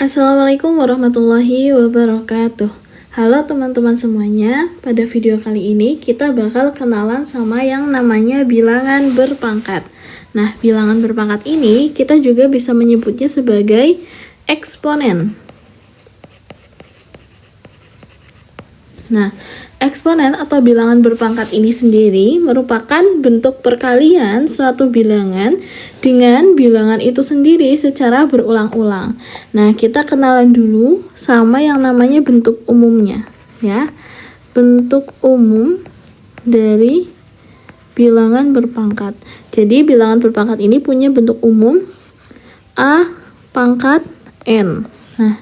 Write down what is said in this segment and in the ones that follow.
Assalamualaikum warahmatullahi wabarakatuh. Halo teman-teman semuanya, pada video kali ini kita bakal kenalan sama yang namanya bilangan berpangkat. Nah, bilangan berpangkat ini kita juga bisa menyebutnya sebagai eksponen. Nah, eksponen atau bilangan berpangkat ini sendiri merupakan bentuk perkalian suatu bilangan dengan bilangan itu sendiri secara berulang-ulang. Nah, kita kenalan dulu sama yang namanya bentuk umumnya, ya. Bentuk umum dari bilangan berpangkat. Jadi, bilangan berpangkat ini punya bentuk umum A pangkat N. Nah,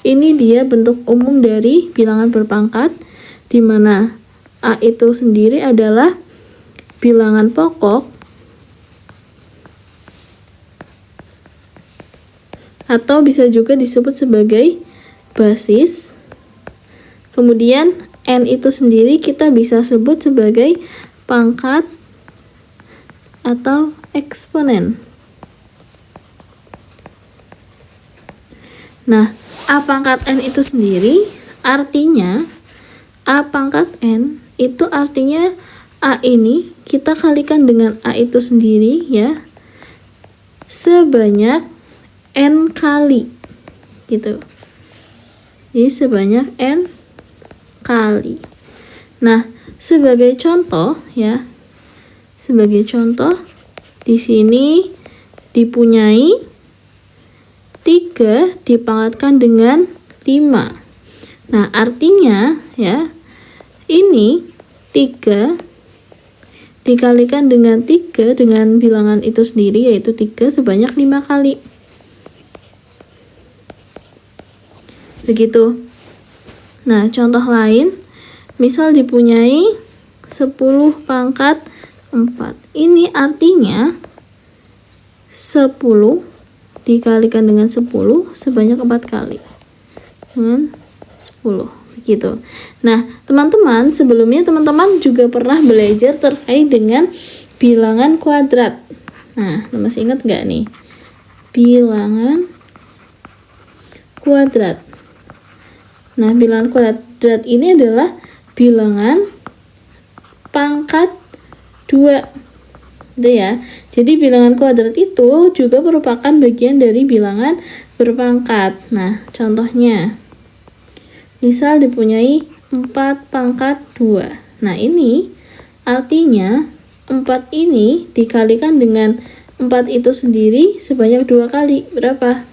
ini dia bentuk umum dari bilangan berpangkat, di mana A itu sendiri adalah bilangan pokok atau bisa juga disebut sebagai basis. Kemudian N itu sendiri kita bisa sebut sebagai pangkat atau eksponen. Nah, A pangkat N itu sendiri artinya A pangkat N itu artinya A ini kita kalikan dengan A itu sendiri, ya, sebanyak N kali gitu. Jadi sebanyak N kali. Nah, sebagai contoh, ya, sebagai contoh di sini dipunyai 3 dipangkatkan dengan 5. Nah, artinya, ya, ini 3 dikalikan dengan 3 dengan bilangan itu sendiri, yaitu 3 sebanyak 5 kali. Begitu. Nah, contoh lain, misal dipunyai 10 pangkat 4. Ini artinya 10 dikalikan dengan 10 sebanyak 4 kali. Dengan 10. Begitu. Nah, teman-teman, sebelumnya teman-teman juga pernah belajar terkait dengan bilangan kuadrat. Nah, masih ingat nggak nih? Bilangan kuadrat. Nah, bilangan kuadrat ini adalah bilangan pangkat 2. Itu ya. Jadi bilangan kuadrat itu juga merupakan bagian dari bilangan berpangkat. Nah, contohnya misal dipunyai 4 pangkat 2. Nah, ini artinya 4 ini dikalikan dengan 4 itu sendiri sebanyak 2 kali. Berapa?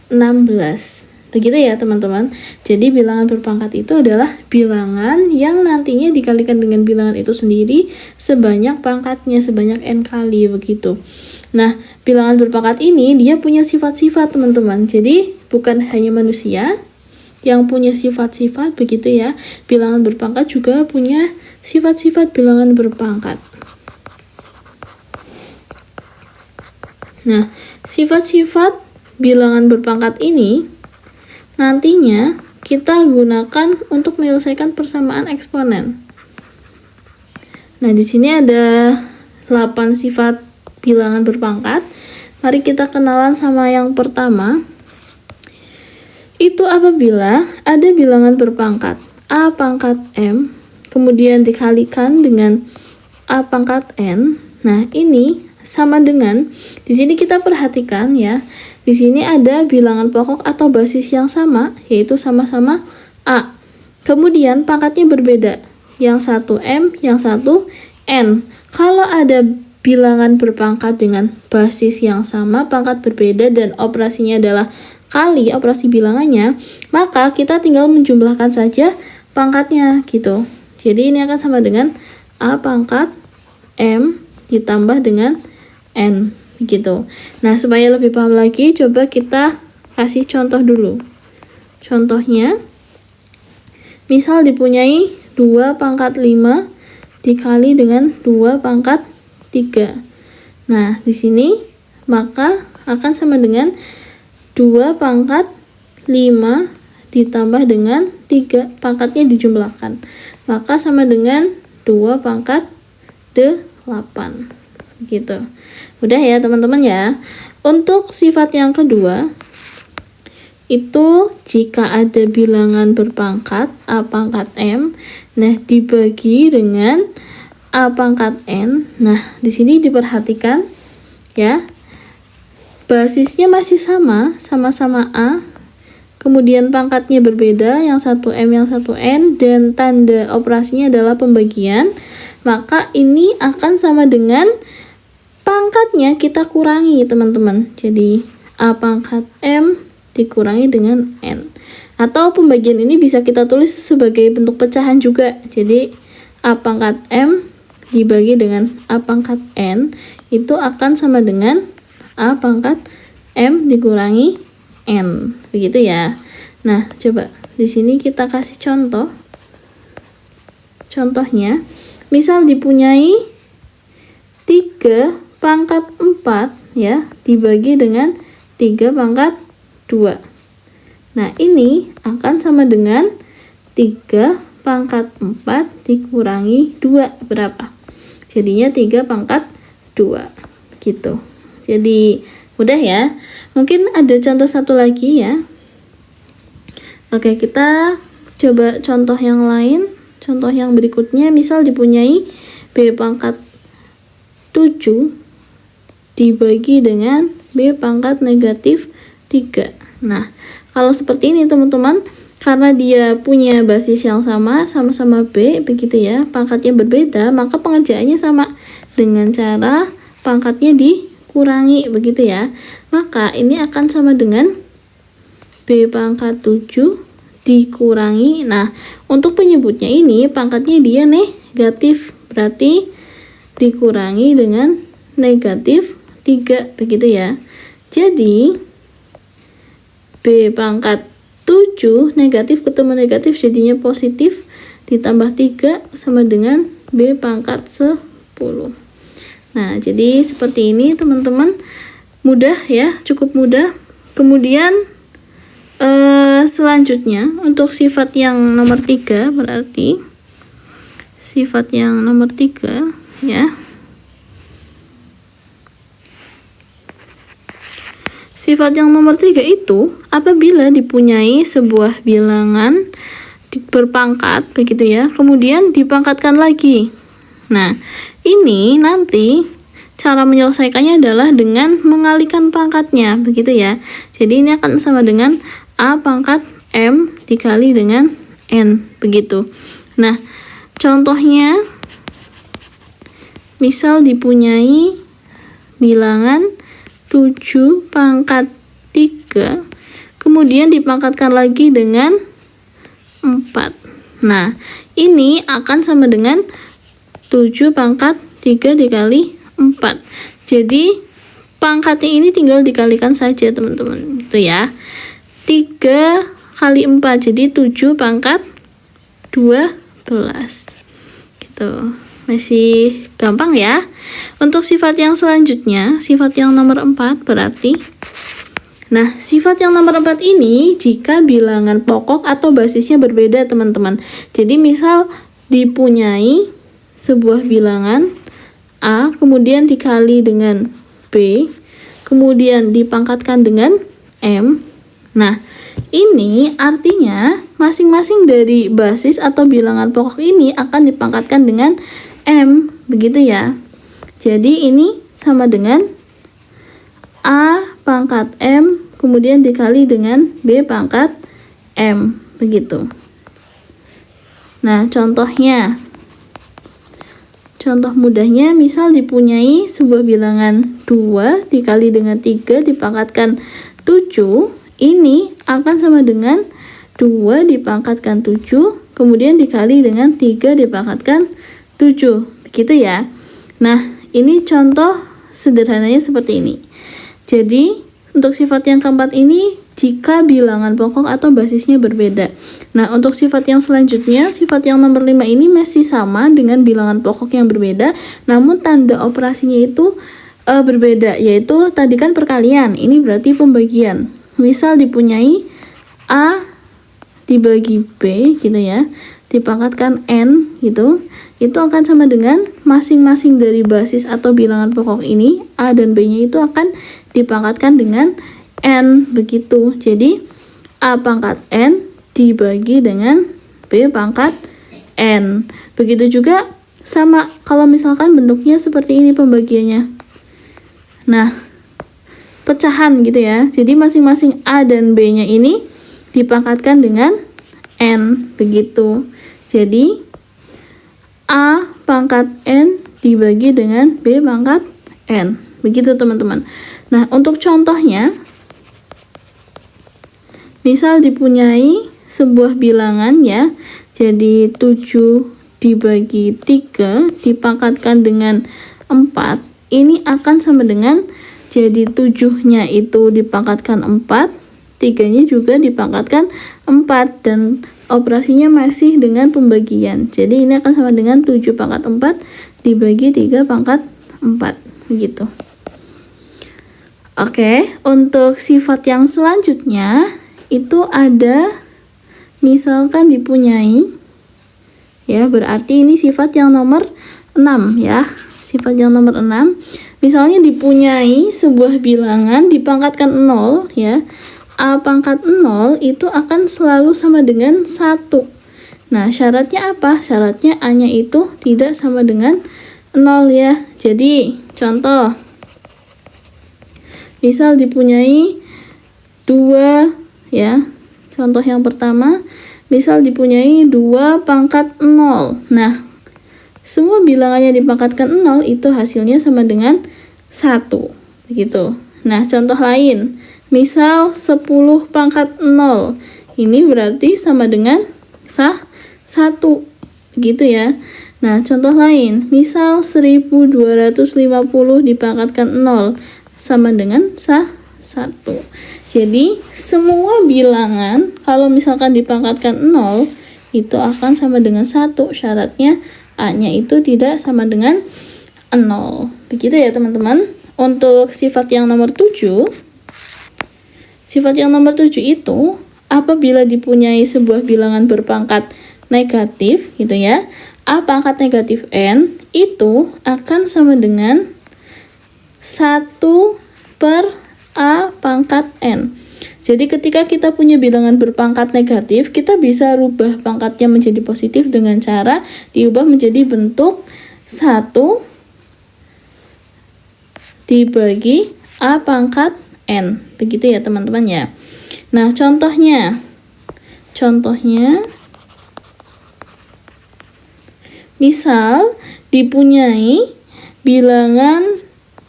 16. Begitu ya, teman-teman. Jadi bilangan berpangkat itu adalah bilangan yang nantinya dikalikan dengan bilangan itu sendiri sebanyak pangkatnya, sebanyak N kali, begitu. Nah, bilangan berpangkat ini dia punya sifat-sifat, teman-teman. Jadi bukan hanya manusia yang punya sifat-sifat, begitu ya. Bilangan berpangkat juga punya sifat-sifat bilangan berpangkat. Nah, sifat-sifat bilangan berpangkat ini nantinya kita gunakan untuk menyelesaikan persamaan eksponen. Nah, di sini ada 8 sifat bilangan berpangkat. Mari kita kenalan sama yang pertama. Itu apabila ada bilangan berpangkat A pangkat M, kemudian dikalikan dengan A pangkat N. Nah, ini sama dengan, di sini kita perhatikan ya, di sini ada bilangan pokok atau basis yang sama, yaitu sama-sama A. Kemudian pangkatnya berbeda, yang satu M, yang satu N. Kalau ada bilangan berpangkat dengan basis yang sama, pangkat berbeda, dan operasinya adalah kali operasi bilangannya, maka kita tinggal menjumlahkan saja pangkatnya gitu. Jadi ini akan sama dengan A pangkat M ditambah dengan N gitu. Nah, supaya lebih paham lagi, coba kita kasih contoh dulu. Contohnya, misal dipunyai 2 pangkat 5 dikali dengan 2 pangkat 3. Nah, di sini maka akan sama dengan 2 pangkat 5 ditambah dengan 3, pangkatnya dijumlahkan. Maka sama dengan 2 pangkat 8. Gitu. Udah ya, teman-teman ya. Untuk sifat yang kedua, itu jika ada bilangan berpangkat A pangkat M, nah dibagi dengan A pangkat N. Nah, di sini diperhatikan ya, basisnya masih sama-sama A, kemudian pangkatnya berbeda, yang satu M, yang satu N, dan tanda operasinya adalah pembagian, maka ini akan sama dengan pangkatnya kita kurangi, teman-teman. Jadi A pangkat M dikurangi dengan N. Atau pembagian ini bisa kita tulis sebagai bentuk pecahan juga. Jadi A pangkat M dibagi dengan A pangkat N itu akan sama dengan A pangkat M dikurangi N. Begitu ya. Nah, coba di sini kita kasih contoh. Contohnya, misal dipunyai 3 pangkat 4 ya, dibagi dengan 3 pangkat 2. Nah, ini akan sama dengan 3 pangkat 4 dikurangi 2 berapa? Jadinya 3 pangkat 2 gitu. Jadi mudah ya. Mungkin ada contoh satu lagi ya. Oke, kita coba contoh yang lain. Contoh yang berikutnya, misal dipunyai B pangkat 7 dibagi dengan B pangkat negatif 3. Nah, kalau seperti ini teman-teman, karena dia punya basis yang sama-sama B, begitu ya, pangkatnya berbeda, maka pengerjaannya sama dengan cara pangkatnya dikurangi, begitu ya. Maka ini akan sama dengan B pangkat 7 dikurangi. Nah, untuk penyebutnya ini pangkatnya dia negatif, berarti dikurangi dengan negatif 3, begitu ya. Jadi B pangkat 7 negatif ketemu negatif jadinya positif, ditambah 3 sama dengan B pangkat 10. Nah, jadi seperti ini teman-teman. Mudah ya, cukup mudah. Kemudian selanjutnya untuk sifat yang nomor 3, berarti sifat yang nomor 3 ya. Sifat yang nomor 3 itu apabila dipunyai sebuah bilangan berpangkat, begitu ya, kemudian dipangkatkan lagi. Nah, ini nanti cara menyelesaikannya adalah dengan mengalihkan pangkatnya, begitu ya. Jadi ini akan sama dengan A pangkat M dikali dengan N, begitu. Nah, contohnya misal dipunyai bilangan 7 pangkat 3 kemudian dipangkatkan lagi dengan 4. Nah, ini akan sama dengan 7 pangkat 3 dikali 4. Jadi pangkatnya ini tinggal dikalikan saja teman-teman, itu ya. 3 kali 4 jadi 7 pangkat 12 gitu. Masih gampang ya. Untuk sifat yang selanjutnya, sifat yang nomor 4 berarti. Nah, sifat yang nomor 4 ini jika bilangan pokok atau basisnya berbeda, teman-teman. Jadi misal dipunyai sebuah bilangan A, kemudian dikali dengan B, kemudian dipangkatkan dengan M. Nah, ini artinya masing-masing dari basis atau bilangan pokok ini akan dipangkatkan dengan M, begitu ya. Jadi ini sama dengan A pangkat M kemudian dikali dengan B pangkat M, begitu. Nah, contohnya. Contoh mudahnya misal dipunyai sebuah bilangan 2 dikali dengan 3 dipangkatkan 7, ini akan sama dengan 2 dipangkatkan 7 kemudian dikali dengan 3 dipangkatkan 7, begitu ya. Nah, ini contoh sederhananya seperti ini. Jadi, untuk sifat yang keempat ini jika bilangan pokok atau basisnya berbeda. Nah, untuk sifat yang selanjutnya, sifat yang nomor 5 ini masih sama dengan bilangan pokok yang berbeda, namun tanda operasinya itu berbeda, yaitu tadi kan perkalian, ini berarti pembagian. Misal dipunyai A dibagi B gitu ya, dipangkatkan N gitu, itu akan sama dengan masing-masing dari basis atau bilangan pokok ini, A dan B-nya itu akan dipangkatkan dengan N, begitu. Jadi A pangkat N dibagi dengan B pangkat N. Begitu juga sama kalau misalkan bentuknya seperti ini pembagiannya. Nah, pecahan gitu ya. Jadi masing-masing A dan B-nya ini dipangkatkan dengan N, begitu. Jadi A pangkat N dibagi dengan B pangkat N. Begitu teman-teman. Nah, untuk contohnya, misal dipunyai sebuah bilangan ya, jadi 7 dibagi 3 dipangkatkan dengan 4, ini akan sama dengan, jadi 7-nya itu dipangkatkan 4, 3-nya juga dipangkatkan 4, dan operasinya masih dengan pembagian. Jadi ini akan sama dengan 7 pangkat 4 dibagi 3 pangkat 4, begitu. Oke, untuk sifat yang selanjutnya itu ada misalkan dipunyai, ya berarti ini sifat yang nomor 6 ya. Sifat yang nomor 6, misalnya dipunyai sebuah bilangan dipangkatkan 0 ya. A pangkat 0 itu akan selalu sama dengan 1. Nah, syaratnya apa? Syaratnya A-nya itu tidak sama dengan 0 ya. Jadi, contoh, misal dipunyai 2 ya. Contoh yang pertama, misal dipunyai 2 pangkat 0. Nah, semua bilangannya dipangkatkan 0 itu hasilnya sama dengan 1. Begitu. Nah, contoh lain, misal 10 pangkat 0. Ini berarti sama dengan 1. Begitu ya. Nah, contoh lain, misal 1250 dipangkatkan 0 sama dengan 1. Jadi, semua bilangan kalau misalkan dipangkatkan 0 itu akan sama dengan 1. Syaratnya A-nya itu tidak sama dengan 0. Begitu ya, teman-teman. Untuk sifat yang nomor 7, sifat yang nomor 7 itu apabila dipunyai sebuah bilangan berpangkat negatif gitu ya, A pangkat negatif N itu akan sama dengan 1 per A pangkat N. Jadi ketika kita punya bilangan berpangkat negatif, kita bisa rubah pangkatnya menjadi positif dengan cara diubah menjadi bentuk 1 dibagi A pangkat N. Begitu ya teman-teman ya. Nah, contohnya misal dipunyai bilangan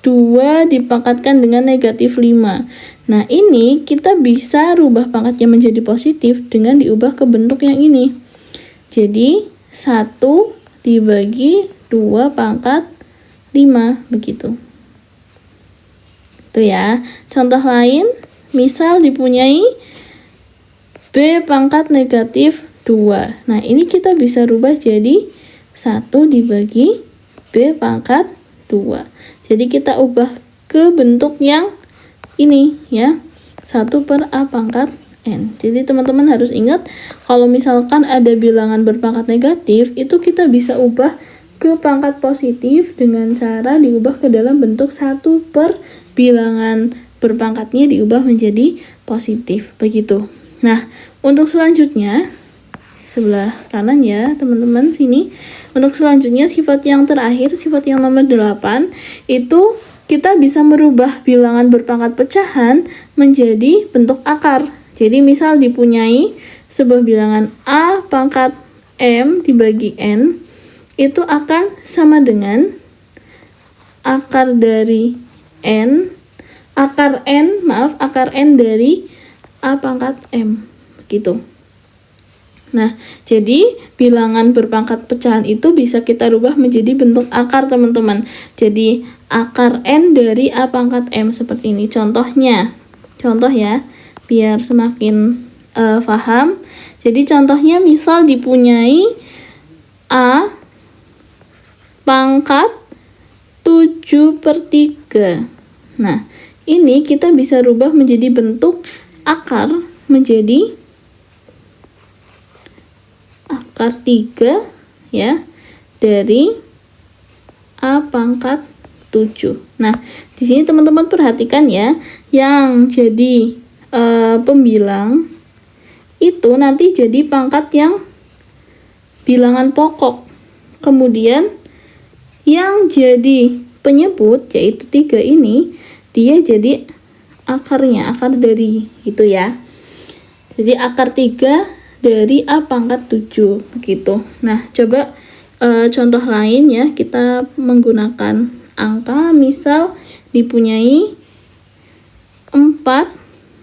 2 dipangkatkan dengan negatif 5. Nah, ini kita bisa rubah pangkatnya menjadi positif dengan diubah ke bentuk yang ini. Jadi, 1 dibagi 2 pangkat 5, begitu. Itu ya. Contoh lain, misal dipunyai B pangkat negatif 2. Nah, ini kita bisa rubah jadi 1 dibagi B pangkat 2. Jadi kita ubah ke bentuk yang ini ya, 1 per A pangkat N. Jadi teman-teman harus ingat, kalau misalkan ada bilangan berpangkat negatif, itu kita bisa ubah ke pangkat positif dengan cara diubah ke dalam bentuk 1 per bilangan berpangkatnya diubah menjadi positif, begitu. Nah, untuk selanjutnya, sebelah kanan ya teman-teman sini. Untuk selanjutnya sifat yang terakhir, sifat yang nomor 8, itu kita bisa merubah bilangan berpangkat pecahan menjadi bentuk akar. Jadi misal dipunyai sebuah bilangan A pangkat M dibagi N, itu akan sama dengan akar dari akar N dari A pangkat M, gitu. Nah, jadi bilangan berpangkat pecahan itu bisa kita rubah menjadi bentuk akar, teman-teman. Jadi, akar N dari A pangkat M seperti ini. Contoh ya, biar semakin paham. Jadi, contohnya misal dipunyai A pangkat 7 per 3. Nah, ini kita bisa rubah menjadi bentuk akar menjadi akar 3 ya dari A pangkat 7. Nah, di sini teman-teman perhatikan ya, yang jadi pembilang itu nanti jadi pangkat yang bilangan pokok. Kemudian yang jadi penyebut yaitu 3 ini dia jadi akarnya, akar dari itu ya. Jadi akar 3 dari A pangkat 7 begitu. Nah, coba contoh lain ya, kita menggunakan angka, misal dipunyai 4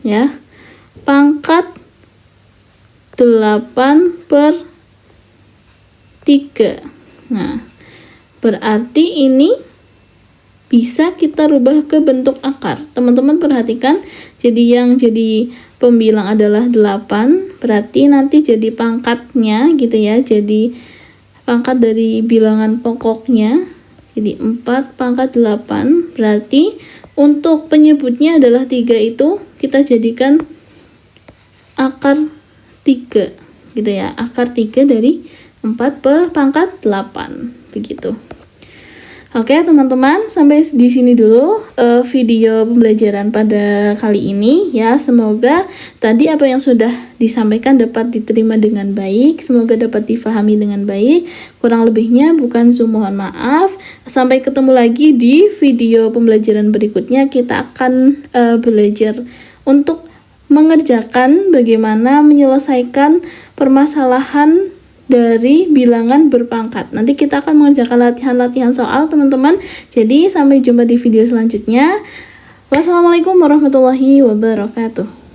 ya, pangkat 8/3. Nah, berarti ini bisa kita rubah ke bentuk akar. Teman-teman perhatikan, jadi yang jadi pembilang adalah 8, berarti nanti jadi pangkatnya gitu ya, jadi pangkat dari bilangan pokoknya, jadi 4 pangkat 8, berarti untuk penyebutnya adalah 3 itu kita jadikan akar 3 gitu ya, akar 3 dari 4 per pangkat 8 begitu. Oke teman-teman, sampai di sini dulu video pembelajaran pada kali ini ya. Semoga tadi apa yang sudah disampaikan dapat diterima dengan baik, semoga dapat difahami dengan baik. Kurang lebihnya bukan mohon maaf. Sampai ketemu lagi di video pembelajaran berikutnya. Kita akan belajar untuk mengerjakan bagaimana menyelesaikan permasalahan dari bilangan berpangkat. Nanti kita akan mengerjakan latihan-latihan soal teman-teman. Jadi sampai jumpa di video selanjutnya. Wassalamualaikum warahmatullahi wabarakatuh.